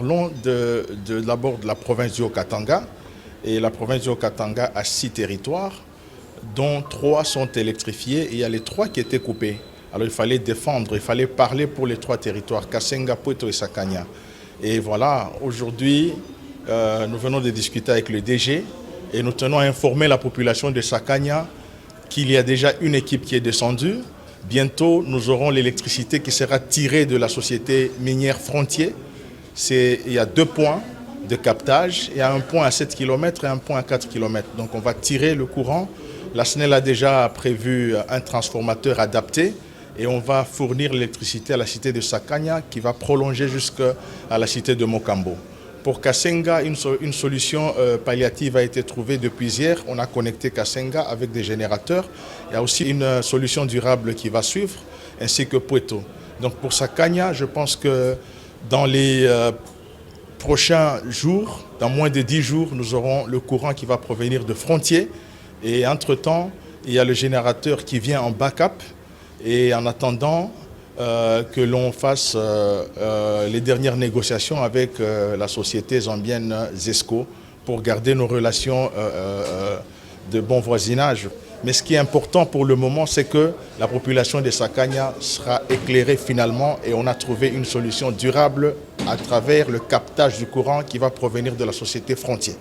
parlons d'abord de la province du Haut-Katanga. Et la province du Haut-Katanga a 6 territoires, dont 3 sont électrifiés. Et il y a les 3 qui étaient coupés. Alors il fallait défendre, il fallait parler pour les 3 territoires, Katanga, Pweto et Sakanya. Et voilà, aujourd'hui, nous venons de discuter avec le DG et nous tenons à informer la population de Sakanya qu'il y a déjà une équipe qui est descendue. Bientôt, nous aurons l'électricité qui sera tirée de la société minière Frontier. Il y a 2 points de captage. Il y a un point à 7 km et un point à 4 km. Donc on va tirer le courant. La Snel a déjà prévu un transformateur adapté et on va fournir l'électricité à la cité de Sakanya qui va prolonger jusqu'à la cité de Mokambo. Pour Katanga, une solution palliative a été trouvée depuis hier. On a connecté Katanga avec des générateurs. Il y a aussi une solution durable qui va suivre, ainsi que Pweto. Donc pour Sakanya, je pense que dans les prochains jours, dans moins de 10 jours, nous aurons le courant qui va provenir de Frontier. Et entre-temps, il y a le générateur qui vient en backup. Et en attendant que l'on fasse les dernières négociations avec la société zambienne Zesco pour garder nos relations de bon voisinage. Mais ce qui est important pour le moment, c'est que la population de Sakanya sera éclairée finalement et on a trouvé une solution durable à travers le captage du courant qui va provenir de la société Frontier.